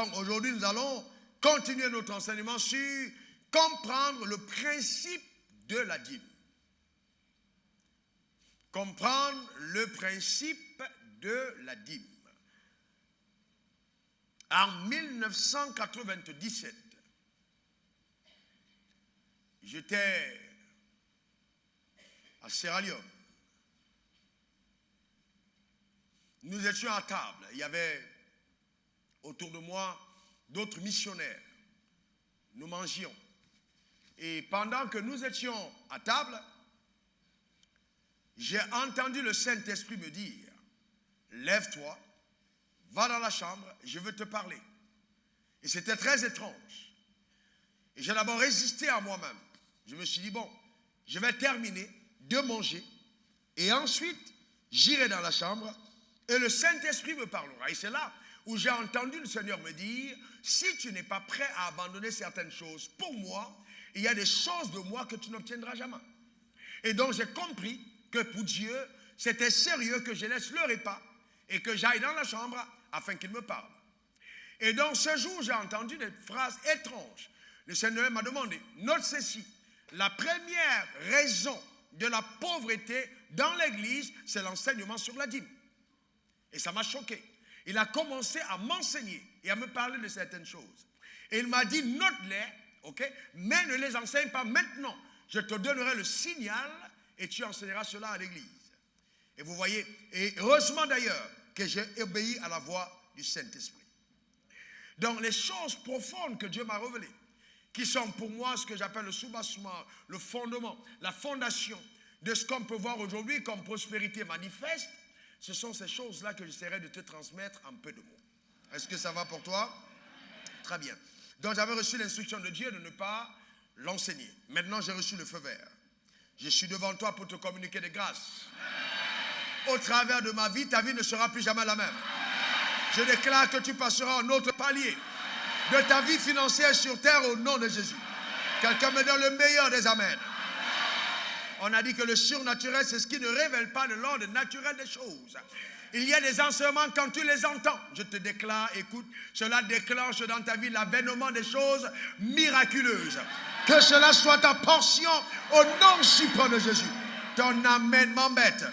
Donc aujourd'hui, nous allons continuer notre enseignement sur comprendre le principe de la dîme. Comprendre le principe de la dîme. En 1997, j'étais à Sierra Leone. Nous étions à table. Il y avait autour de moi d'autres missionnaires. Nous mangions. Et pendant que nous étions à table, j'ai entendu le Saint-Esprit me dire, lève-toi, va dans la chambre, je veux te parler. Et c'était très étrange. Et j'ai d'abord résisté à moi-même. Je me suis dit, bon, je vais terminer de manger et ensuite j'irai dans la chambre et le Saint-Esprit me parlera. Et c'est là où j'ai entendu le Seigneur me dire, si tu n'es pas prêt à abandonner certaines choses pour moi, il y a des choses de moi que tu n'obtiendras jamais. Et donc j'ai compris que pour Dieu, c'était sérieux que je laisse le repas et que j'aille dans la chambre afin qu'il me parle. Et donc ce jour, j'ai entendu des phrases étranges. Le Seigneur m'a demandé, note ceci, la première raison de la pauvreté dans l'église, c'est l'enseignement sur la dîme. Et ça m'a choqué. Il a commencé à m'enseigner et à me parler de certaines choses. Et il m'a dit, note-les, ok, mais ne les enseigne pas maintenant. Je te donnerai le signal et tu enseigneras cela à l'église. Et vous voyez, et heureusement d'ailleurs que j'ai obéi à la voix du Saint-Esprit. Donc les choses profondes que Dieu m'a révélées, qui sont pour moi ce que j'appelle le soubassement, le fondement, la fondation de ce qu'on peut voir aujourd'hui comme prospérité manifeste, ce sont ces choses-là que j'essaierai de te transmettre en peu de mots. Est-ce que ça va pour toi? Très bien. Donc j'avais reçu l'instruction de Dieu de ne pas l'enseigner. Maintenant j'ai reçu le feu vert. Je suis devant toi pour te communiquer des grâces. Au travers de ma vie, ta vie ne sera plus jamais la même. Je déclare que tu passeras un autre palier de ta vie financière sur terre au nom de Jésus. Quelqu'un me donne le meilleur des amens. On a dit que le surnaturel, c'est ce qui ne révèle pas de l'ordre naturel des choses. Il y a des enseignements quand tu les entends. Je te déclare, écoute, cela déclenche dans ta vie l'avènement des choses miraculeuses. Que cela soit ta portion au nom suprême de Jésus. Ton amen m'embête.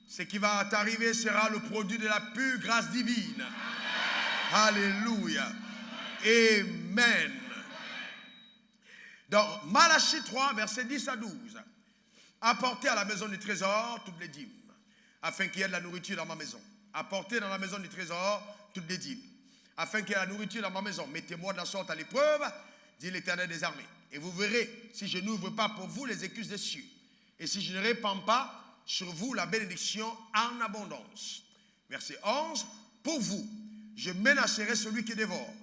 Ce qui va t'arriver sera le produit de la pure grâce divine. Alléluia. Amen. Donc, Malachie 3, versets 10 à 12. Apportez à la maison du trésor toutes les dîmes, afin qu'il y ait de la nourriture dans ma maison. Apportez dans la maison du trésor toutes les dîmes, afin qu'il y ait de la nourriture dans ma maison. Mettez-moi de la sorte à l'épreuve, dit l'Éternel des armées. Et vous verrez si je n'ouvre pas pour vous les écluses des cieux, et si je ne répands pas sur vous la bénédiction en abondance. Verset 11. Pour vous, je menacerai celui qui dévore,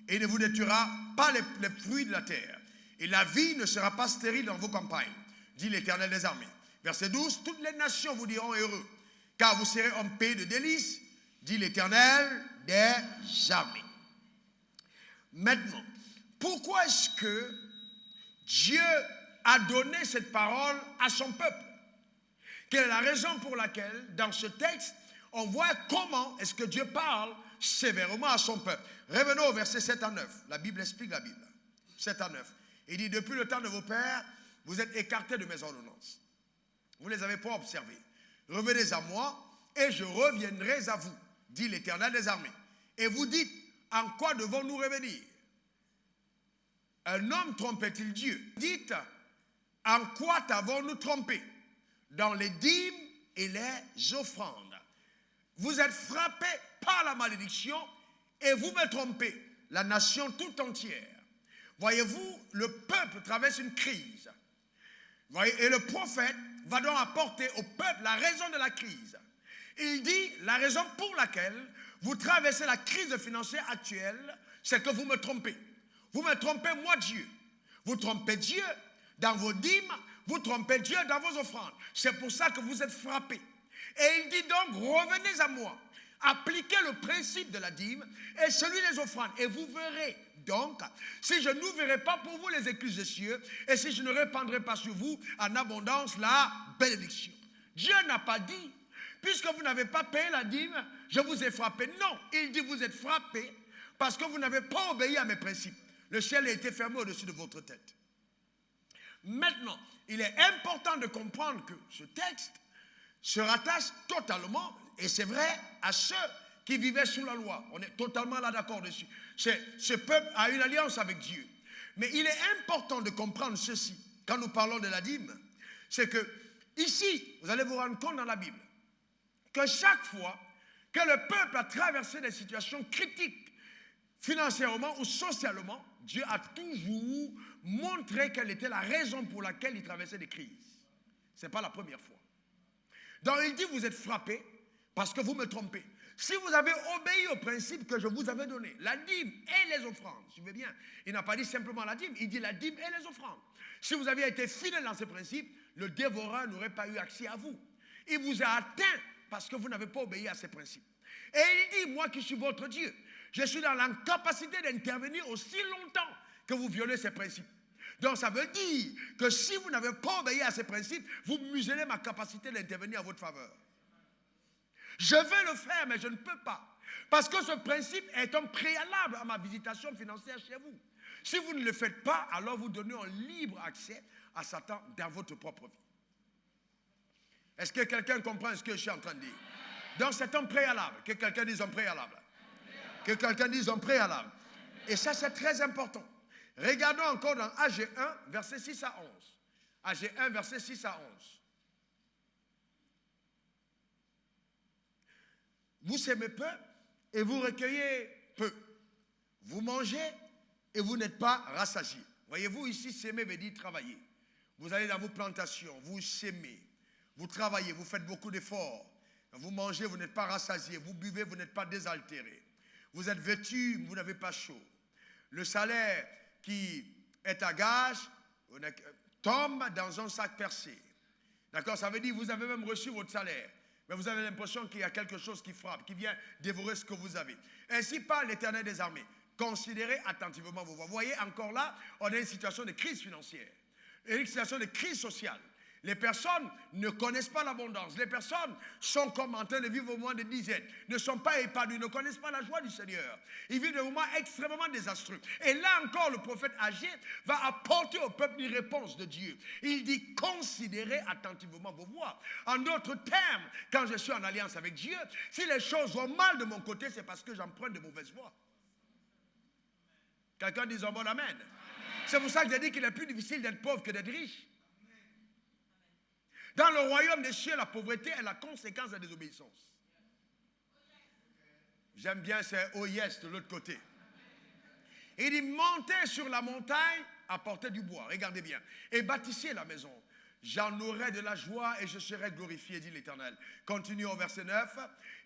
et il ne vous détruira pas les fruits de la terre. Et la vie ne sera pas stérile dans vos campagnes, dit l'Éternel des armées. Verset 12. Toutes les nations vous diront heureux, car vous serez un pays de délices, dit l'Éternel des armées. Maintenant, pourquoi est-ce que Dieu a donné cette parole à son peuple? Quelle est la raison pour laquelle, dans ce texte, on voit comment est-ce que Dieu parle sévèrement à son peuple? Revenons au verset 7 à 9. La Bible explique la Bible. 7 à 9. Il dit, depuis le temps de vos pères, vous êtes écartés de mes ordonnances. Vous ne les avez pas observées. Revenez à moi et je reviendrai à vous, dit l'Éternel des armées. Et vous dites, en quoi devons-nous revenir? Un homme trompait-il Dieu? Dites, en quoi t'avons-nous trompé? Dans les dîmes et les offrandes. Vous êtes frappés par la malédiction et vous me trompez, la nation tout entière. Voyez-vous, le peuple traverse une crise. Voyez, et le prophète va donc apporter au peuple la raison de la crise. Il dit, la raison pour laquelle vous traversez la crise financière actuelle, c'est que vous me trompez. Vous me trompez, moi Dieu. Vous trompez Dieu dans vos dîmes, vous trompez Dieu dans vos offrandes. C'est pour ça que vous êtes frappés. Et il dit donc, revenez à moi. Appliquez le principe de la dîme et celui des offrandes. Et vous verrez donc, si je n'ouvrirai pas pour vous les écluses des cieux, et si je ne répandrai pas sur vous en abondance la bénédiction. Dieu n'a pas dit, puisque vous n'avez pas payé la dîme, je vous ai frappé. Non, il dit vous êtes frappés parce que vous n'avez pas obéi à mes principes. Le ciel a été fermé au-dessus de votre tête. Maintenant, il est important de comprendre que ce texte se rattache totalement, et c'est vrai, à ceux qui vivaient sous la loi. On est totalement là d'accord dessus. Ce peuple a une alliance avec Dieu. Mais il est important de comprendre ceci, quand nous parlons de la dîme, c'est que ici, vous allez vous rendre compte dans la Bible, que chaque fois que le peuple a traversé des situations critiques, financièrement ou socialement, Dieu a toujours montré quelle était la raison pour laquelle il traversait des crises. Ce n'est pas la première fois. Donc il dit, vous êtes frappés parce que vous me trompez. Si vous avez obéi au principe que je vous avais donné, la dîme et les offrandes, suivez bien, il n'a pas dit simplement la dîme, il dit la dîme et les offrandes. Si vous aviez été fidèle dans ces principes, le dévoreur n'aurait pas eu accès à vous. Il vous a atteint parce que vous n'avez pas obéi à ces principes. Et il dit, moi qui suis votre Dieu, je suis dans l'incapacité d'intervenir aussi longtemps que vous violez ces principes. Donc ça veut dire que si vous n'avez pas obéi à ces principes, vous muselez ma capacité d'intervenir à votre faveur. Je vais le faire, mais je ne peux pas. Parce que ce principe est un préalable à ma visitation financière chez vous. Si vous ne le faites pas, alors vous donnez un libre accès à Satan dans votre propre vie. Est-ce que quelqu'un comprend ce que je suis en train de dire? Donc c'est un préalable. Que quelqu'un dise un préalable. Que quelqu'un dise un préalable. Et ça, c'est très important. Regardons encore dans AG 1, verset 6 à 11. AG 1, verset 6 à 11. Vous semez peu et vous recueillez peu. Vous mangez et vous n'êtes pas rassasiés. Voyez-vous, ici, semer veut dire travailler. Vous allez dans vos plantations, vous semez, vous travaillez, vous faites beaucoup d'efforts. Vous mangez, vous n'êtes pas rassasiés. Vous buvez, vous n'êtes pas désaltérés. Vous êtes vêtus, vous n'avez pas chaud. Le salaire qui est à gage tombe dans un sac percé. D'accord? Ça veut dire que vous avez même reçu votre salaire. Mais vous avez l'impression qu'il y a quelque chose qui frappe, qui vient dévorer ce que vous avez. Ainsi parle l'Éternel des armées. Considérez attentivement vos voies. Vous voyez, encore là, on a une situation de crise financière, une situation de crise sociale. Les personnes ne connaissent pas l'abondance. Les personnes sont comme en train de vivre au moment de disette, ne sont pas épanouies, ne connaissent pas la joie du Seigneur. Ils vivent des moments extrêmement désastreux. Et là encore, le prophète Agé va apporter au peuple une réponse de Dieu. Il dit, considérez attentivement vos voies. En d'autres termes, quand je suis en alliance avec Dieu, si les choses vont mal de mon côté, c'est parce que j'emprunte de mauvaises voies. Quelqu'un dit un bon amen. C'est pour ça que j'ai dit qu'il est plus difficile d'être pauvre que d'être riche. Dans le royaume des cieux, la pauvreté est la conséquence de la désobéissance. J'aime bien ces oh yes de l'autre côté. Il dit, montez sur la montagne, apportez du bois, regardez bien, et bâtissez la maison. J'en aurai de la joie et je serai glorifié, dit l'Éternel. Continue au verset 9.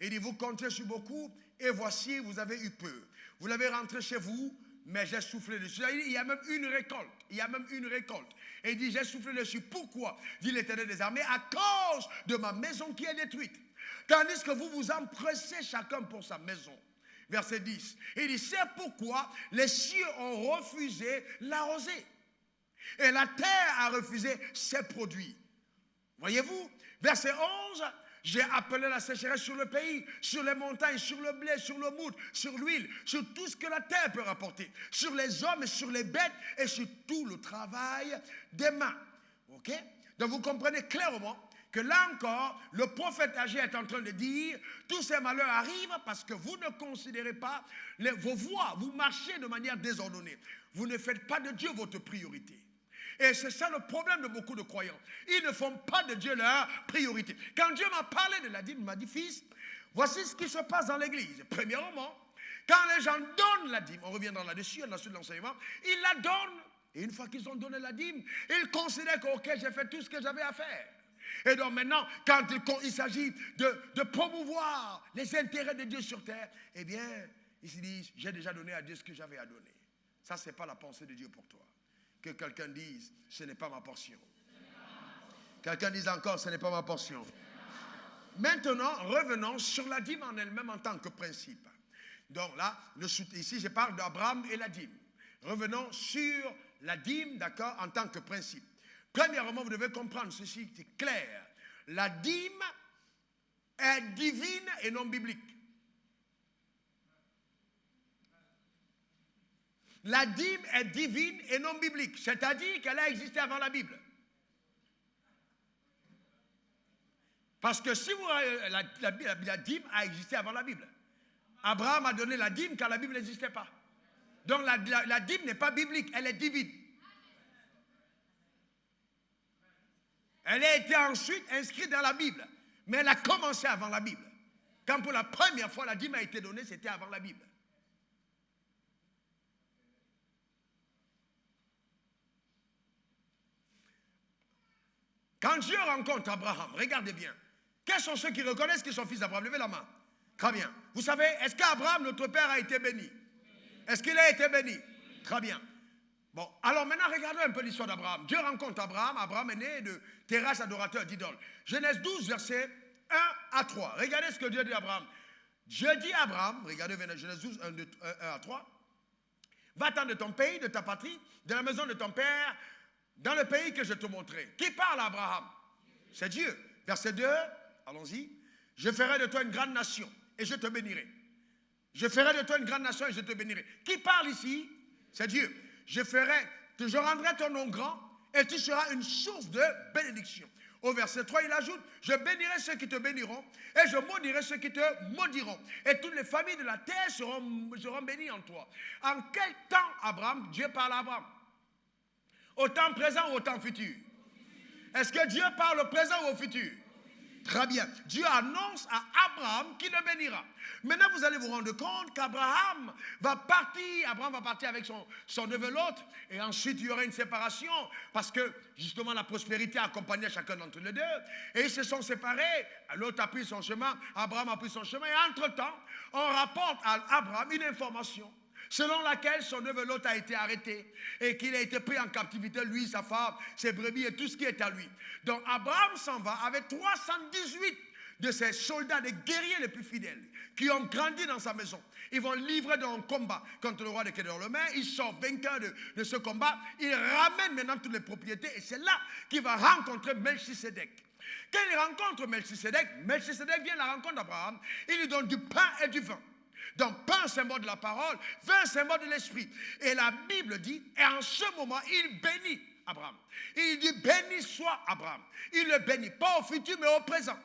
Il dit, vous comptez sur beaucoup, et voici, vous avez eu peu. Vous l'avez rentré chez vous, mais j'ai soufflé dessus. Il y a même une récolte. Il y a même une récolte. Et il dit, j'ai soufflé dessus. Pourquoi? Dit l'Éternel des armées, à cause de ma maison qui est détruite. Tandis que vous vous empressez chacun pour sa maison. Verset 10. Il dit, c'est pourquoi les cieux ont refusé la rosée. Et la terre a refusé ses produits. Voyez-vous? Verset 11. J'ai appelé la sécheresse sur le pays, sur les montagnes, sur le blé, sur le mout, sur l'huile, sur tout ce que la terre peut rapporter, sur les hommes et sur les bêtes et sur tout le travail des mains. Ok? Donc vous comprenez clairement que là encore, le prophète Agé est en train de dire, tous ces malheurs arrivent parce que vous ne considérez pas vos voies, vous marchez de manière désordonnée. Vous ne faites pas de Dieu votre priorité. Et c'est ça le problème de beaucoup de croyants. Ils ne font pas de Dieu leur priorité. Quand Dieu m'a parlé de la dîme, il m'a dit, fils, voici ce qui se passe dans l'église. Premièrement, quand les gens donnent la dîme, on reviendra là-dessus, à la suite de l'enseignement, ils la donnent. Et une fois qu'ils ont donné la dîme, ils considèrent que, ok, j'ai fait tout ce que j'avais à faire. Et donc maintenant, quand il s'agit de promouvoir les intérêts de Dieu sur terre, eh bien, ils se disent, j'ai déjà donné à Dieu ce que j'avais à donner. Ça, ce n'est pas la pensée de Dieu pour toi. Que quelqu'un dise, ce n'est pas ma portion. Quelqu'un dise encore, ce n'est pas ma portion. Maintenant, revenons sur la dîme en elle-même en tant que principe. Donc là, ici, je parle d'Abraham et la dîme. Revenons sur la dîme, d'accord, en tant que principe. Premièrement, vous devez comprendre ceci, c'est clair. La dîme est divine et non biblique. La dîme est divine et non biblique, c'est-à-dire qu'elle a existé avant la Bible. Parce que si vous, la dîme a existé avant la Bible. Abraham a donné la dîme quand la Bible n'existait pas. Donc la dîme n'est pas biblique, elle est divine. Elle a été ensuite inscrite dans la Bible, mais elle a commencé avant la Bible. Quand pour la première fois la dîme a été donnée, c'était avant la Bible. Quand Dieu rencontre Abraham, regardez bien, quels sont ceux qui reconnaissent qu'ils sont fils d'Abraham? Levez la main. Très bien. Vous savez, est-ce qu'Abraham, notre père, a été béni? Est-ce qu'il a été béni? Très bien. Bon, alors maintenant, regardons un peu l'histoire d'Abraham. Dieu rencontre Abraham. Abraham est né de terrasses adorateurs d'idoles. Genèse 12, versets 1 à 3. Regardez ce que Dieu dit à Abraham. Dieu dit à Abraham, regardez Genèse 12, 1 à 3. Va-t'en de ton pays, de ta patrie, de la maison de ton père, dans le pays que je te montrerai. Qui parle à Abraham? C'est Dieu. Verset 2, allons-y. Je ferai de toi une grande nation et je te bénirai. Je ferai de toi une grande nation et je te bénirai. Qui parle ici? C'est Dieu. Je rendrai ton nom grand et tu seras une source de bénédiction. Au verset 3, il ajoute, je bénirai ceux qui te béniront et je maudirai ceux qui te maudiront. Et toutes les familles de la terre seront bénies en toi. En quel temps, Dieu parle à Abraham? Au temps présent ou au temps futur? Est-ce que Dieu parle au présent ou au futur? Très bien. Dieu annonce à Abraham qu'il le bénira. Maintenant, vous allez vous rendre compte qu'Abraham va partir. Abraham va partir avec son neveu Lot. Et ensuite, il y aura une séparation. Parce que, justement, la prospérité accompagnait chacun d'entre les deux. Et ils se sont séparés. Lot a pris son chemin. Abraham a pris son chemin. Et entre-temps, on rapporte à Abraham une information selon laquelle son neveu Lot a été arrêté et qu'il a été pris en captivité, lui, sa femme, ses brebis et tout ce qui est à lui. Donc Abraham s'en va avec 318 de ses soldats, des guerriers les plus fidèles, qui ont grandi dans sa maison. Ils vont livrer dans un combat contre le roi de Kedorlaomer. Il sort vainqueur de ce combat. Il ramène maintenant toutes les propriétés et c'est là qu'il va rencontrer Melchisédek. Quand il rencontre Melchisédek vient à la rencontre d'Abraham. Il lui donne du pain et du vin. Donc, pain, symbole de la parole, vin, symbole de l'esprit. Et la Bible dit, et en ce moment, il bénit Abraham. Il dit, béni soit Abraham. Il le bénit, pas au futur, mais au présent.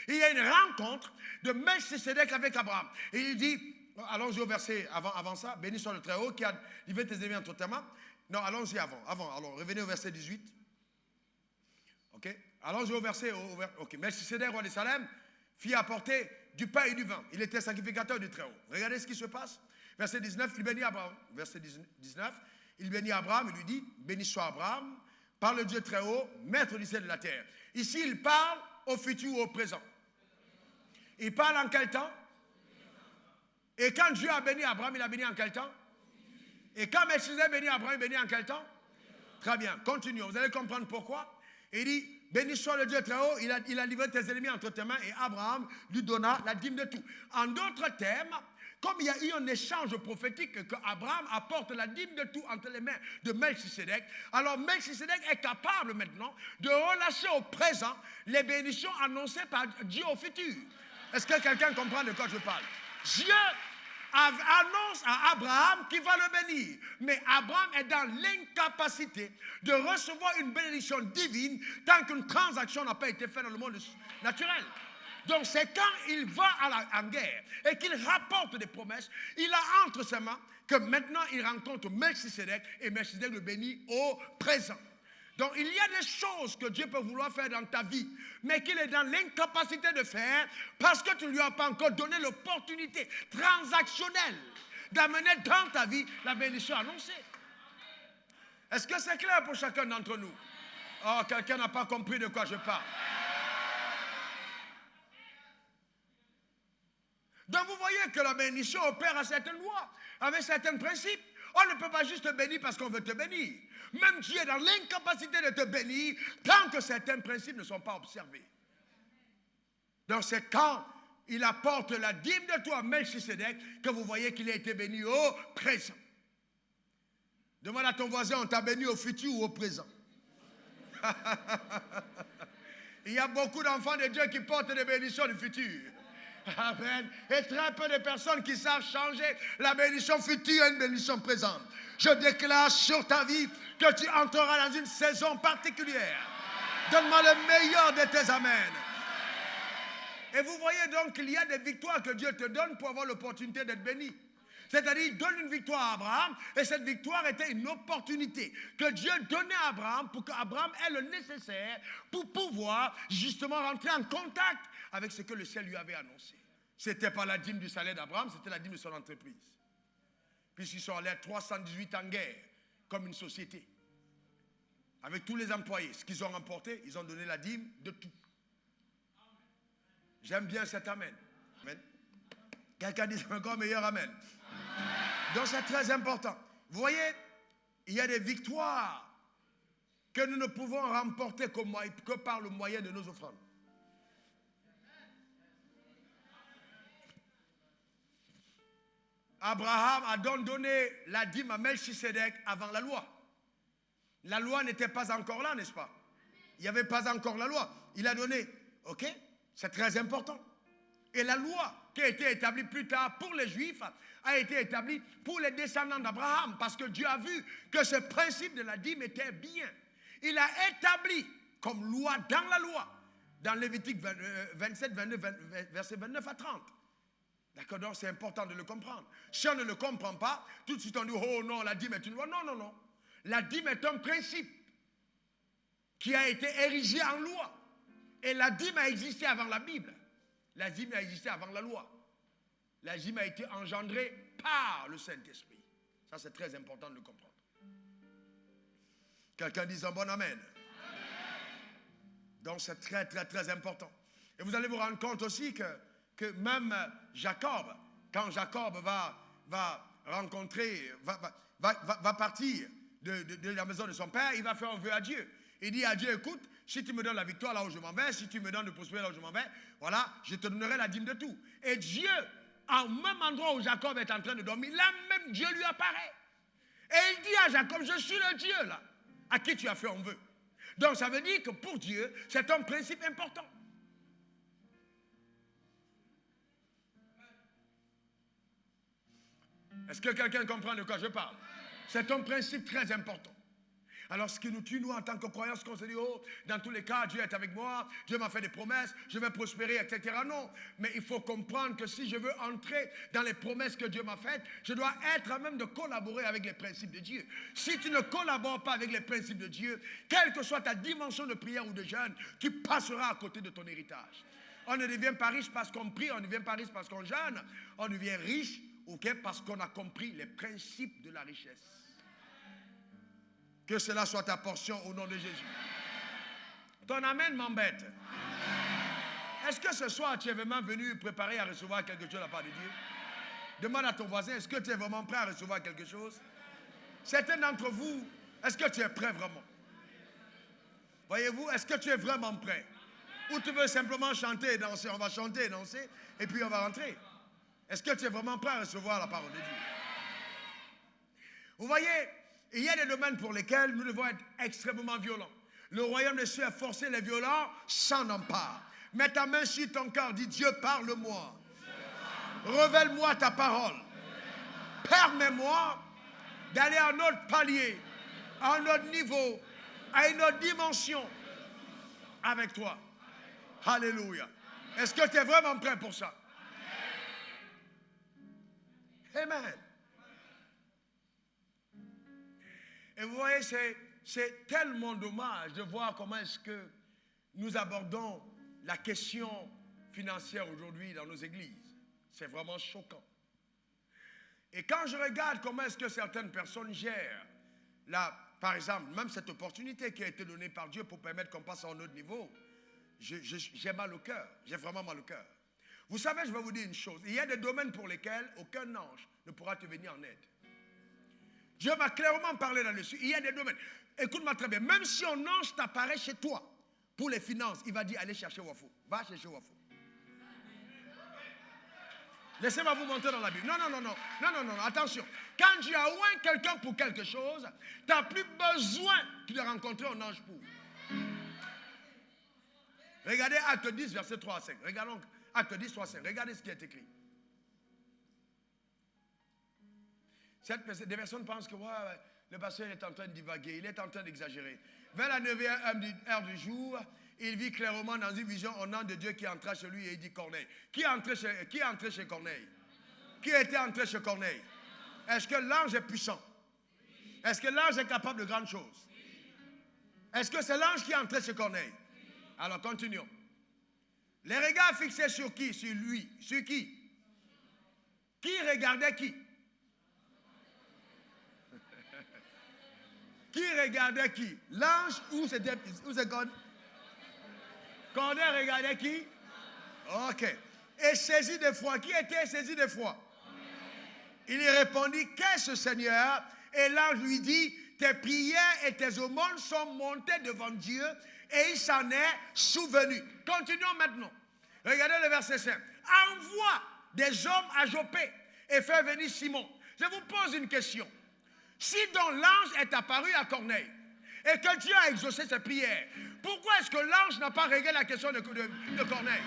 Il y a une rencontre de Melchisédek avec Abraham. Et il dit, allons-y au verset avant ça, béni soit le Très-Haut qui a livré tes ennemis entre tes mains. Non, allons-y avant. Alors, revenez au verset 18. Ok, allons-y au verset, ok, Melchisédek, roi de Salem, fit apporter du pain et du vin. Il était sacrificateur du Très-Haut. Regardez ce qui se passe. Verset 19, il bénit Abraham. Verset 19, il bénit Abraham et lui dit, béni soit Abraham, par le Dieu Très-Haut, maître du ciel et de la terre. Ici, il parle au futur ou au présent. Il parle en quel temps? Et quand Dieu a béni Abraham, il a béni en quel temps? Et quand Melchisédek a béni Abraham, il béni en quel temps? Très bien, continuons. Vous allez comprendre pourquoi. Il dit, béni soit le Dieu Très-Haut, il a livré tes ennemis entre tes mains et Abraham lui donna la dîme de tout. En d'autres termes, comme il y a eu un échange prophétique que Abraham apporte la dîme de tout entre les mains de Melchisédek, alors Melchisédek est capable maintenant de relâcher au présent les bénédictions annoncées par Dieu au futur. Est-ce que quelqu'un comprend de quoi je parle? Dieu annonce à Abraham qu'il va le bénir. Mais Abraham est dans l'incapacité de recevoir une bénédiction divine tant qu'une transaction n'a pas été faite dans le monde naturel. Donc c'est quand il va en guerre et qu'il rapporte des promesses, il a entre ses mains que maintenant il rencontre Melchisédek et Melchisédek le bénit au présent. Donc il y a des choses que Dieu peut vouloir faire dans ta vie, mais qu'il est dans l'incapacité de faire parce que tu ne lui as pas encore donné l'opportunité transactionnelle d'amener dans ta vie la bénédiction annoncée. Est-ce que c'est clair pour chacun d'entre nous? Oh, quelqu'un n'a pas compris de quoi je parle. Donc vous voyez que la bénédiction opère à certaines lois, avec certains principes. On ne peut pas juste te bénir parce qu'on veut te bénir. Même Dieu est dans l'incapacité de te bénir tant que certains principes ne sont pas observés. Donc c'est quand il apporte la dîme de toi, Melchisédek, que vous voyez qu'il a été béni au présent. Demande à ton voisin, on t'a béni au futur ou au présent? Il y a beaucoup d'enfants de Dieu qui portent des bénédictions du futur. Amen. Et très peu de personnes qui savent changer la bénédiction future à une bénédiction présente. Je déclare sur ta vie que tu entreras dans une saison particulière. Donne-moi le meilleur de tes amens. Et vous voyez donc qu'il y a des victoires que Dieu te donne pour avoir l'opportunité d'être béni. C'est-à-dire, il donne une victoire à Abraham, et cette victoire était une opportunité que Dieu donnait à Abraham pour qu'Abraham ait le nécessaire pour pouvoir justement rentrer en contact avec ce que le ciel lui avait annoncé. Ce n'était pas la dîme du salaire d'Abraham, c'était la dîme de son entreprise. Puisqu'ils sont allés à 318 en guerre, comme une société. Avec tous les employés, ce qu'ils ont remporté, ils ont donné la dîme de tout. J'aime bien cet amen. Amen. Quelqu'un dit encore meilleur amen. Donc c'est très important. Vous voyez, il y a des victoires que nous ne pouvons remporter que par le moyen de nos offrandes. Abraham a donc donné la dîme à Melchisédek avant la loi. La loi n'était pas encore là, n'est-ce pas? Il n'y avait pas encore la loi. Il a donné, ok? C'est très important. Et la loi qui a été établie plus tard pour les Juifs a été établie pour les descendants d'Abraham parce que Dieu a vu que ce principe de la dîme était bien. Il a établi comme loi dans la loi, dans Lévitique 27, 22, versets 29 à 30. D'accord, donc c'est important de le comprendre. Si on ne le comprend pas, tout de suite on dit, oh non, la dîme est une loi. Non, non, non. La dîme est un principe qui a été érigé en loi. Et la dîme a existé avant la Bible. La dîme a existé avant la loi. La dîme a été engendrée par le Saint-Esprit. Ça, c'est très important de le comprendre. Quelqu'un dit un bon amen. Donc, c'est très, très, très important. Et vous allez vous rendre compte aussi que même Jacob, quand Jacob va rencontrer, va partir de la maison de son père, il va faire un vœu à Dieu. Il dit à Dieu, écoute, si tu me donnes la victoire là où je m'en vais, si tu me donnes de prospérer là où je m'en vais, voilà, je te donnerai la dîme de tout. Et Dieu, au même endroit où Jacob est en train de dormir, là même Dieu lui apparaît. Et il dit à Jacob, je suis le Dieu là, à qui tu as fait un vœu. Donc ça veut dire que pour Dieu, c'est un principe important. Est-ce que quelqu'un comprend de quoi je parle? C'est un principe très important. Alors ce qui nous tue, nous, en tant que croyants, c'est qu'on se dit, oh, dans tous les cas, Dieu est avec moi, Dieu m'a fait des promesses, je vais prospérer, etc. Non, mais il faut comprendre que si je veux entrer dans les promesses que Dieu m'a faites, je dois être à même de collaborer avec les principes de Dieu. Si tu ne collabores pas avec les principes de Dieu, quelle que soit ta dimension de prière ou de jeûne, tu passeras à côté de ton héritage. On ne devient pas riche parce qu'on prie, on ne devient pas riche parce qu'on jeûne, on devient riche, okay, parce qu'on a compris les principes de la richesse. Que cela soit ta portion au nom de Jésus. Ton amen m'embête. Est-ce que ce soir tu es vraiment venu préparé à recevoir quelque chose de la part de Dieu? Demande à ton voisin, est-ce que tu es vraiment prêt à recevoir quelque chose? Certains d'entre vous, est-ce que tu es prêt vraiment? Voyez-vous, est-ce que tu es vraiment prêt? Ou tu veux simplement chanter et danser? On va chanter et danser et puis on va rentrer. Est-ce que tu es vraiment prêt à recevoir la parole de Dieu? Vous voyez, il y a des domaines pour lesquels nous devons être extrêmement violents. Le royaume des cieux a forcé les violents, s'en empare. Mets ta main sur ton cœur, dis Dieu, parle-moi. Révèle-moi ta parole. Permets-moi d'aller à un autre palier, à un autre niveau, à une autre dimension avec toi. Alléluia. Est-ce que tu es vraiment prêt pour ça? Amen. Et vous voyez, c'est tellement dommage de voir comment est-ce que nous abordons la question financière aujourd'hui dans nos églises. C'est vraiment choquant. Et quand je regarde comment est-ce que certaines personnes gèrent, là, par exemple, même cette opportunité qui a été donnée par Dieu pour permettre qu'on passe à un autre niveau, j'ai mal au cœur. J'ai vraiment mal au cœur. Vous savez, je vais vous dire une chose. Il y a des domaines pour lesquels aucun ange ne pourra te venir en aide. Dieu m'a clairement parlé là-dessus. Il y a des domaines. Écoute-moi très bien. Même si un ange t'apparaît chez toi pour les finances, il va dire allez chercher Wafo. Va chercher Wafo. Laissez-moi vous montrer dans la Bible. Non, attention. Quand tu as oint quelqu'un pour quelque chose, tu n'as plus besoin de rencontrer un ange pour. Regardez Acte 10, verset 3 à 5. Regardons Acte 10, 65. Regardez ce qui est écrit. Des personnes pensent que le pasteur est en train de divaguer, il est en train d'exagérer. Vers la 9e heure du jour, il vit clairement dans une vision au nom de Dieu qui entra chez lui et il dit Corneille. Qui est entré chez Corneille? Qui était entré chez Corneille? Est-ce que l'ange est puissant? Est-ce que l'ange est capable de grandes choses? Est-ce que c'est l'ange qui est entré chez Corneille? Alors continuons. Les regards fixés sur qui? Sur lui. Sur qui? Qui regardait qui? Qui regardait qui? L'ange ou c'était Corneille? Corneille regardait qui? Ok. Et saisi d'effroi. Qui était saisi d'effroi? Il lui répondit, qu'est-ce Seigneur? Et l'ange lui dit, tes prières et tes aumônes sont montées devant Dieu et il s'en est souvenu. Continuons maintenant. Regardez le verset 5. Envoie des hommes à Jopé et fais venir Simon. Je vous pose une question. Si donc l'ange est apparu à Corneille et que Dieu a exaucé ses prières, pourquoi est-ce que l'ange n'a pas réglé la question de Corneille?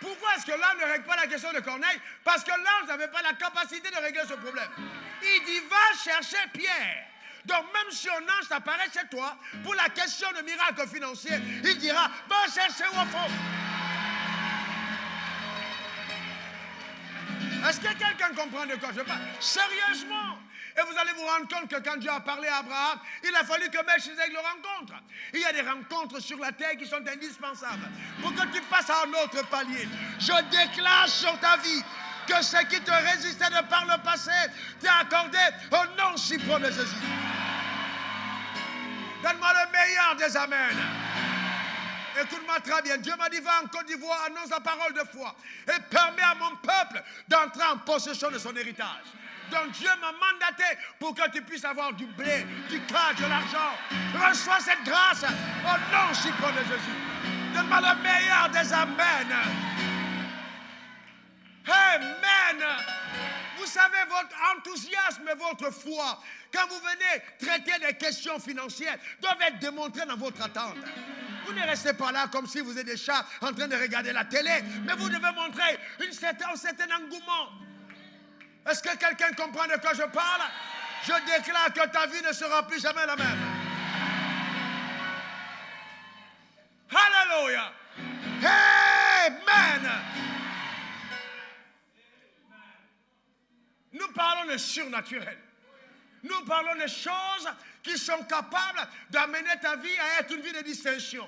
Pourquoi est-ce que l'ange ne règle pas la question de Corneille? Parce que l'ange n'avait pas la capacité de régler ce problème. Il dit, va chercher Pierre. Donc même si un ange t'apparaît chez toi, pour la question de miracle financier, il dira, va chercher au fond. Est-ce que quelqu'un comprend de quoi je parle? Sérieusement. Et vous allez vous rendre compte que quand Dieu a parlé à Abraham, il a fallu que Melchizedek le rencontre. Il y a des rencontres sur la terre qui sont indispensables pour que tu passes à un autre palier. Je déclare sur ta vie que ce qui te résistait de par le passé t'est accordé au nom suprême de Jésus. Donne-moi le meilleur des amens. Écoute-moi très bien. Dieu m'a dit, va en Côte d'Ivoire, annonce la parole de foi et permet à mon peuple d'entrer en possession de son héritage. Donc Dieu m'a mandaté pour que tu puisses avoir du blé, du cash, de l'argent. Reçois cette grâce au nom suprême de Jésus. Donne-moi le meilleur des amens. Amen. Vous savez, votre enthousiasme et votre foi, quand vous venez traiter des questions financières, doivent être démontrés dans votre attente. Vous ne restez pas là comme si vous êtes des chats en train de regarder la télé, mais vous devez montrer un certain engouement. Est-ce que quelqu'un comprend de quoi je parle? Je déclare que ta vie ne sera plus jamais la même. Alléluia. Amen. Nous parlons de surnaturel. Nous parlons de choses qui sont capables d'amener ta vie à être une vie de distinction.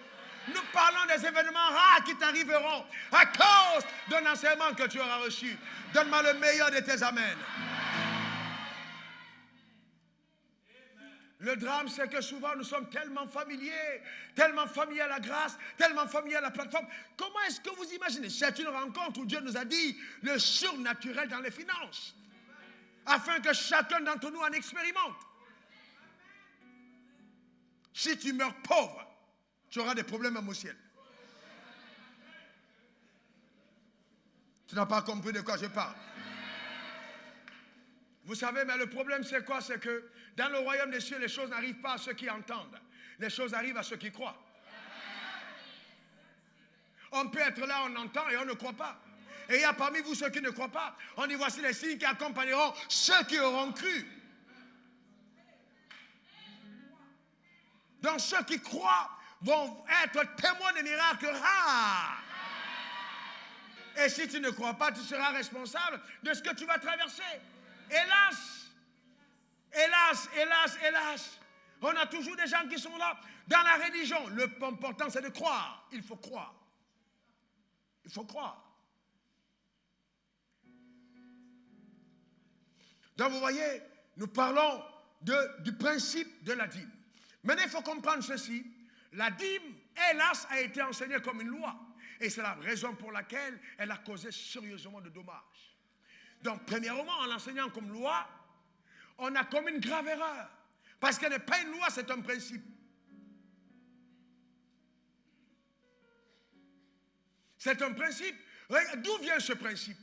Nous parlons des événements rares qui t'arriveront à cause d'un enseignement que tu auras reçu. Donne-moi le meilleur de tes amens. Le drame, c'est que souvent nous sommes tellement familiers à la grâce, tellement familiers à la plateforme. Comment est-ce que vous imaginez? C'est une rencontre où Dieu nous a dit le surnaturel dans les finances, afin que chacun d'entre nous en expérimente. Si tu meurs pauvre, tu auras des problèmes émotionnels. Tu n'as pas compris de quoi je parle. Vous savez, mais le problème c'est quoi? C'est que dans le royaume des cieux, les choses n'arrivent pas à ceux qui entendent. Les choses arrivent à ceux qui croient. On peut être là, on entend et on ne croit pas. Et il y a parmi vous ceux qui ne croient pas. On dit voici les signes qui accompagneront ceux qui auront cru. Donc ceux qui croient vont être témoins de miracles rares. Et si tu ne crois pas, tu seras responsable de ce que tu vas traverser. Hélas, hélas, hélas, hélas. On a toujours des gens qui sont là. Dans la religion, le plus important c'est de croire. Il faut croire. Il faut croire. Donc vous voyez, nous parlons du principe de la dîme. Maintenant, il faut comprendre ceci. La dîme, hélas, a été enseignée comme une loi. Et c'est la raison pour laquelle elle a causé sérieusement de dommages. Donc, premièrement, en l'enseignant comme loi, on a commis une grave erreur. Parce qu'elle n'est pas une loi, c'est un principe. C'est un principe. D'où vient ce principe?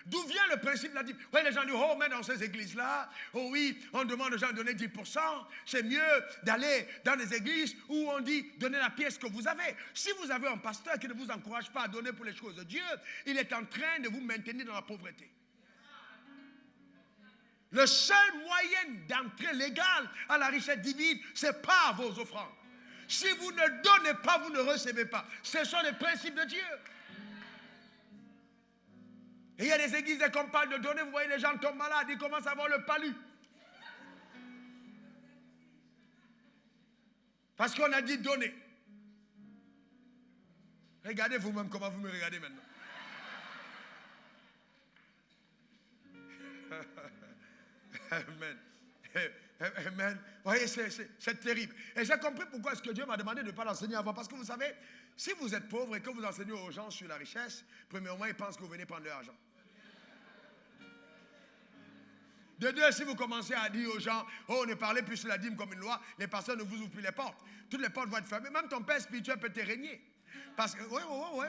D'où vient le principe de la dîme? Oui, les gens disent, oh, mais dans ces églises-là, oh oui, on demande aux gens de donner 10%. C'est mieux d'aller dans des églises où on dit, donnez la pièce que vous avez. Si vous avez un pasteur qui ne vous encourage pas à donner pour les choses de Dieu, il est en train de vous maintenir dans la pauvreté. Le seul moyen d'entrer légal à la richesse divine, ce n'est pas vos offrandes. Si vous ne donnez pas, vous ne recevez pas. Ce sont les principes de Dieu. Et il y a des églises, dès qu'on parle de donner, vous voyez les gens tombent malades, ils commencent à avoir le palu. Parce qu'on a dit donner. Regardez vous-même comment vous me regardez maintenant. Amen. Amen. Vous voyez, c'est terrible. Et j'ai compris pourquoi est-ce que Dieu m'a demandé de ne pas l'enseigner avant. Parce que vous savez, si vous êtes pauvre et que vous enseignez aux gens sur la richesse, premièrement, ils pensent que vous venez prendre leur argent. De deux, si vous commencez à dire aux gens, oh, ne parlez plus sur la dîme comme une loi, les pasteurs ne vous ouvrent plus les portes. Toutes les portes vont être fermées. Même ton père spirituel peut te régner. Parce que,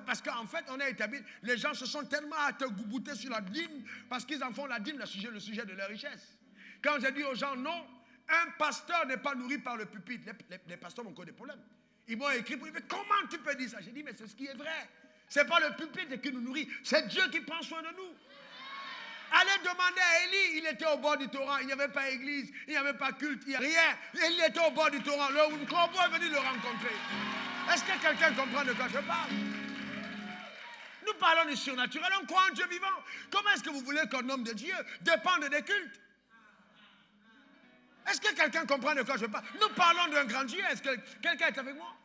parce qu'en fait, on a établi, les gens se sont tellement à te goubouter sur la dîme parce qu'ils en font la dîme le sujet de leur richesse. Quand j'ai dit aux gens, non, un pasteur n'est pas nourri par le pupitre. Les pasteurs ont encore des problèmes. Ils m'ont écrit pour dire, mais comment tu peux dire ça? J'ai dit, mais c'est ce qui est vrai. Ce n'est pas le pupitre qui nous nourrit, c'est Dieu qui prend soin de nous. Allez demander à Élie, il était au bord du torrent, il n'y avait pas église, il n'y avait pas culte, il n'y a rien. Il était au bord du torrent, le corbeau est venu le rencontrer. Est-ce que quelqu'un comprend de quoi je parle? Nous parlons du surnaturel, on croit en Dieu vivant. Comment est-ce que vous voulez qu'un homme de Dieu dépende des cultes? Est-ce que quelqu'un comprend de quoi je parle? Nous parlons d'un grand Dieu, est-ce que quelqu'un est avec moi?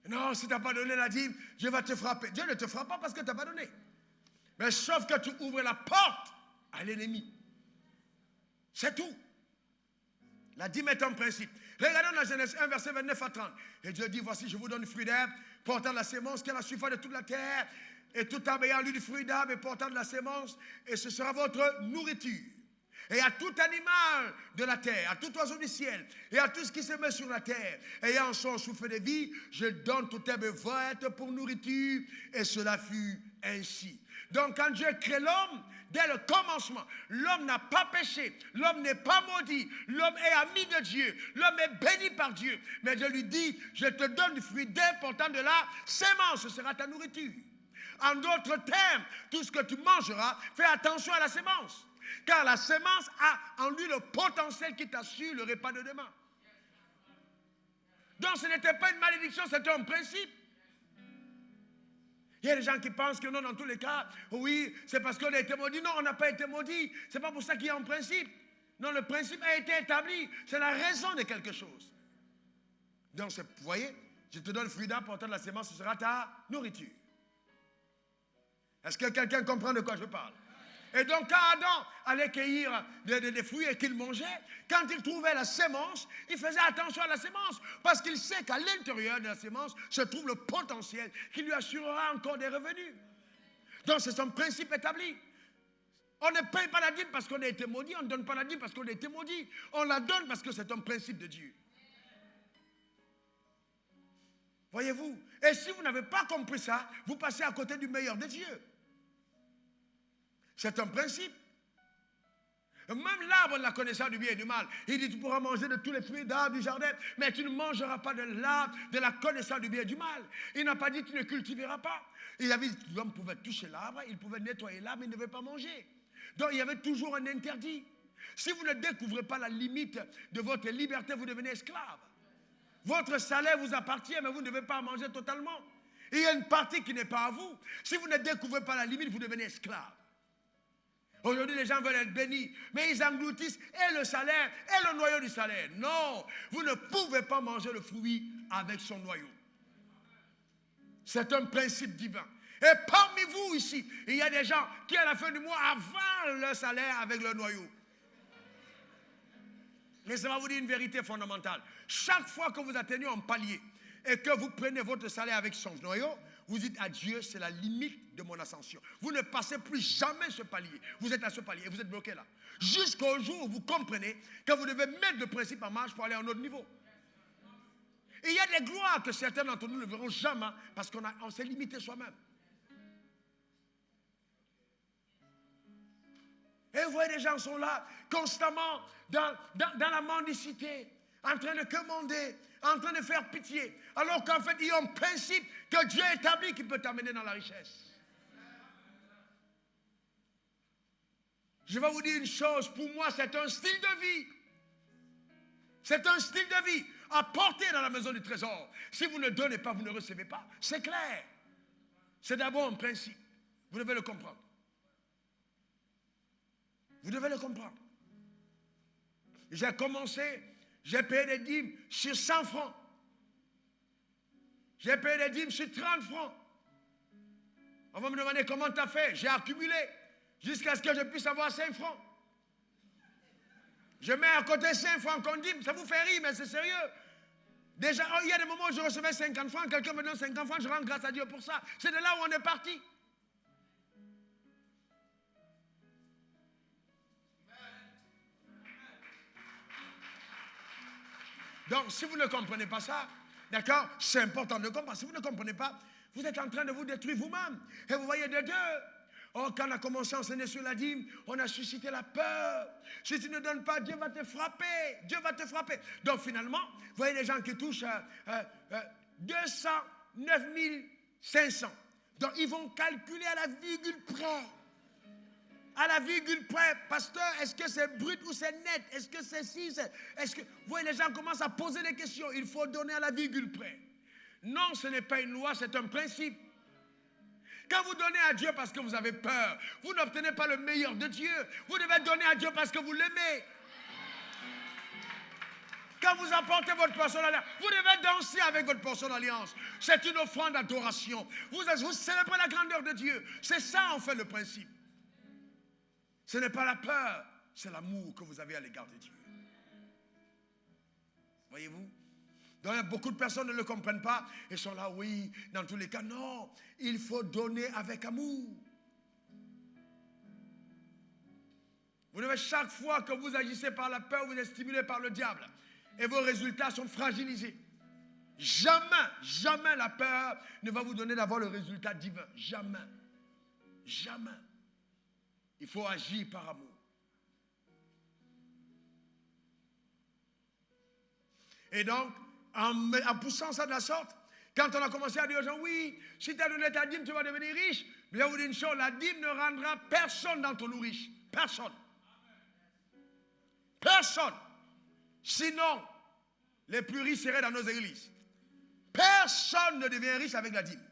Non, si tu n'as pas donné la dîme, Dieu va te frapper. Dieu ne te frappe pas parce que tu n'as pas donné. Mais sauf que tu ouvres la porte à l'ennemi. C'est tout. La dîme est un principe. Regardons dans Genèse 1, verset 29 à 30. Et Dieu dit, voici, je vous donne du fruit d'herbe, portant de la sémence, qui est la surface de toute la terre, et tout arbre ayant lui du fruit d'arbre et portant de la sémence, et ce sera votre nourriture. Et à tout animal de la terre, à tout oiseau du ciel, et à tout ce qui se met sur la terre, ayant son souffle de vie, je donne toute herbe verte pour nourriture, et cela fut ainsi. Donc quand Dieu crée l'homme, dès le commencement, l'homme n'a pas péché, l'homme n'est pas maudit, l'homme est ami de Dieu, l'homme est béni par Dieu. Mais Dieu lui dit, je te donne du fruit d'herbe portant de la sémence, ce sera ta nourriture. En d'autres termes, tout ce que tu mangeras, fais attention à la sémence. Car la sémence a en lui le potentiel qui t'assure le repas de demain. Donc ce n'était pas une malédiction, c'était un principe. Il y a des gens qui pensent que non, dans tous les cas, oui, c'est parce qu'on a été maudit. Non, on n'a pas été maudit. Ce n'est pas pour ça qu'il y a un principe. Non, le principe a été établi. C'est la raison de quelque chose. Donc, vous voyez, je te donne le fruit d'arbre portant de la sémence, ce sera ta nourriture. Est-ce que quelqu'un comprend de quoi je parle? Et donc, quand Adam allait cueillir des fruits et qu'il mangeait, quand il trouvait la sémence, il faisait attention à la sémence. Parce qu'il sait qu'à l'intérieur de la sémence se trouve le potentiel qui lui assurera encore des revenus. Donc, c'est son principe établi. On ne paye pas la dîme parce qu'on a été maudit. On ne donne pas la dîme parce qu'on a été maudit. On la donne parce que c'est un principe de Dieu. Voyez-vous? Et si vous n'avez pas compris ça, vous passez à côté du meilleur de Dieu. C'est un principe. Même l'arbre de la connaissance du bien et du mal, il dit tu pourras manger de tous les fruits d'arbres du jardin, mais tu ne mangeras pas de l'arbre de la connaissance du bien et du mal. Il n'a pas dit tu ne cultiveras pas. Il avait dit l'homme pouvait toucher l'arbre, il pouvait nettoyer l'arbre, mais il ne devait pas manger. Donc il y avait toujours un interdit. Si vous ne découvrez pas la limite de votre liberté, vous devenez esclave. Votre salaire vous appartient, mais vous ne devez pas en manger totalement. Il y a une partie qui n'est pas à vous. Si vous ne découvrez pas la limite, vous devenez esclave. Aujourd'hui, les gens veulent être bénis, mais ils engloutissent et le salaire et le noyau du salaire. Non, vous ne pouvez pas manger le fruit avec son noyau. C'est un principe divin. Et parmi vous ici, il y a des gens qui, à la fin du mois, avalent leur salaire avec le noyau. Laissez-moi vous dire une vérité fondamentale. Chaque fois que vous atteignez un palier et que vous prenez votre salaire avec son noyau, vous dites à Dieu, c'est la limite de mon ascension. Vous ne passez plus jamais ce palier. Vous êtes à ce palier et vous êtes bloqué là. Jusqu'au jour où vous comprenez que vous devez mettre le principe en marche pour aller à un autre niveau. Et il y a des gloires que certains d'entre nous ne verront jamais parce qu'on s'est limité soi-même. Et vous voyez, les gens sont là constamment dans la mendicité, en train de commander, en train de faire pitié, alors qu'en fait, il y a un principe que Dieu établit qui peut t'amener dans la richesse. Je vais vous dire une chose, pour moi, c'est un style de vie. C'est un style de vie à porter dans la maison du trésor. Si vous ne donnez pas, vous ne recevez pas. C'est clair. C'est d'abord un principe. Vous devez le comprendre. Vous devez le comprendre. J'ai commencé, j'ai payé des dîmes sur 100 francs. J'ai payé des dîmes sur 30 francs. On va me demander comment tu as fait. J'ai accumulé jusqu'à ce que je puisse avoir 5 francs. Je mets à côté 5 francs qu'on dîme. Ça vous fait rire, mais c'est sérieux. Déjà, il y a des moments où je recevais 50 francs, quelqu'un me donne 50 francs, je rends grâce à Dieu pour ça. C'est de là où on est parti. Donc, si vous ne comprenez pas ça, d'accord, c'est important de comprendre. Si vous ne comprenez pas, vous êtes en train de vous détruire vous-même. Et vous voyez de Dieu. Oh, quand on a commencé à enseigner sur la dîme, on a suscité la peur. Si tu ne donnes pas, Dieu va te frapper. Dieu va te frapper. Donc, finalement, vous voyez les gens qui touchent 209 500. Donc, ils vont calculer à la virgule près. À la virgule près, pasteur, est-ce que c'est brut ou c'est net? Est-ce que c'est si? Est-ce que... Vous voyez, les gens commencent à poser des questions. Il faut donner à la virgule près. Non, ce n'est pas une loi, c'est un principe. Quand vous donnez à Dieu parce que vous avez peur, vous n'obtenez pas le meilleur de Dieu. Vous devez donner à Dieu parce que vous l'aimez. Quand vous apportez votre portion d'alliance, vous devez danser avec votre portion d'alliance. C'est une offrande d'adoration. Vous célébrez la grandeur de Dieu. C'est ça, en fait, le principe. Ce n'est pas la peur, c'est l'amour que vous avez à l'égard de Dieu. Voyez-vous? Donc, beaucoup de personnes ne le comprennent pas et sont là, oui, dans tous les cas. Non, il faut donner avec amour. Vous devez, chaque fois que vous agissez par la peur, vous êtes stimulé par le diable. Et vos résultats sont fragilisés. Jamais, jamais la peur ne va vous donner d'avoir le résultat divin. Jamais. Jamais. Il faut agir par amour. Et donc, en poussant ça de la sorte, quand on a commencé à dire aux gens, oui, si tu as donné ta dîme, tu vas devenir riche, je vais vous dire une chose, la dîme ne rendra personne d'entre nous riche. Personne. Personne. Sinon, les plus riches seraient dans nos églises. Personne ne devient riche avec la dîme.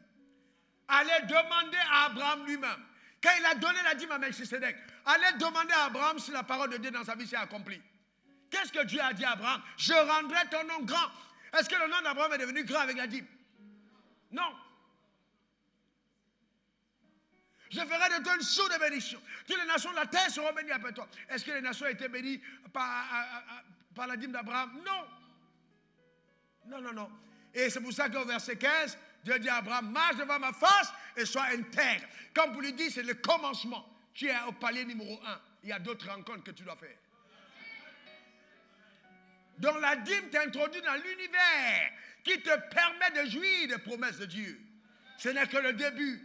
Allez demander à Abraham lui-même. Quand il a donné la dîme à Melchisedec, allez demander à Abraham si la parole de Dieu dans sa vie s'est accomplie. Qu'est-ce que Dieu a dit à Abraham? Je rendrai ton nom grand. Est-ce que le nom d'Abraham est devenu grand avec la dîme? Non. Je ferai de toi une source de bénédiction. Toutes les nations de la terre seront bénies après toi. Est-ce que les nations ont été bénies par la dîme d'Abraham? Non. Non, non, non. Et c'est pour ça qu'au verset 15, Dieu dit à Abraham, marche devant ma face et sois intègre. Comme pour lui dire, c'est le commencement. Tu es au palier numéro 1. Il y a d'autres rencontres que tu dois faire. Donc la dîme t'introduit dans l'univers qui te permet de jouir des promesses de Dieu. Ce n'est que le début.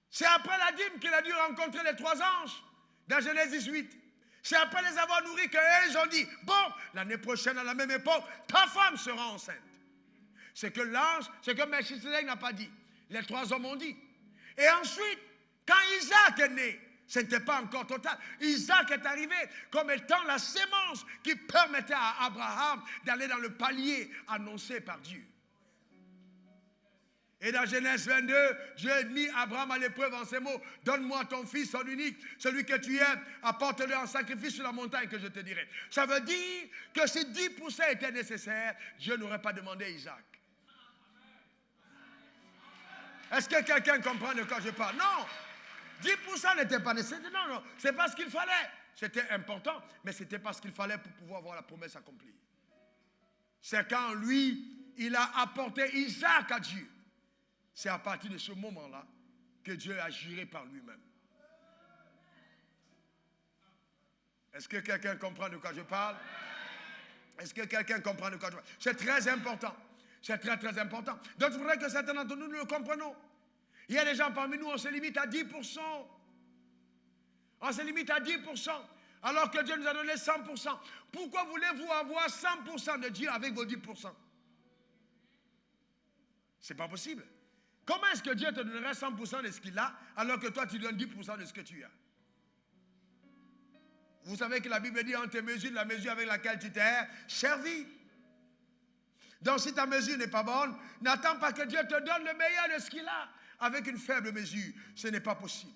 C'est après la dîme qu'il a dû rencontrer les 3 anges dans Genèse 18. C'est après les avoir nourris qu'ils ont dit, bon, l'année prochaine à la même époque, ta femme sera enceinte. C'est que l'ange, c'est que Melchisedec n'a pas dit. Les 3 hommes ont dit. Et ensuite, quand Isaac est né, ce n'était pas encore total. Isaac est arrivé comme étant la sémence qui permettait à Abraham d'aller dans le palier annoncé par Dieu. Et dans Genèse 22, Dieu a mis Abraham à l'épreuve en ces mots. Donne-moi ton fils, ton unique, celui que tu aimes, apporte-le en sacrifice sur la montagne que je te dirai. Ça veut dire que si 10% était nécessaire, Dieu n'aurait pas demandé Isaac. Est-ce que quelqu'un comprend de quoi je parle? Non. 10% n'était pas nécessaire. Non, non. C'est pas ce qu'il fallait. C'était important, mais c'était pas ce qu'il fallait pour pouvoir voir la promesse accomplie. C'est quand lui, il a apporté Isaac à Dieu. C'est à partir de ce moment-là que Dieu a juré par lui-même. Est-ce que quelqu'un comprend de quoi je parle? Est-ce que quelqu'un comprend de quoi je parle? C'est très important. C'est très, très important. Donc, il faudrait que certains d'entre nous le comprenons. Il y a des gens parmi nous, on se limite à 10%. On se limite à 10%, alors que Dieu nous a donné 100%. Pourquoi voulez-vous avoir 100% de Dieu avec vos 10%? C'est pas possible. Comment est-ce que Dieu te donnerait 100% de ce qu'il a, alors que toi, tu donnes 10% de ce que tu as? Vous savez que la Bible dit, on te mesure la mesure avec laquelle tu t'es servi. Donc, si ta mesure n'est pas bonne, n'attends pas que Dieu te donne le meilleur de ce qu'il a avec une faible mesure. Ce n'est pas possible.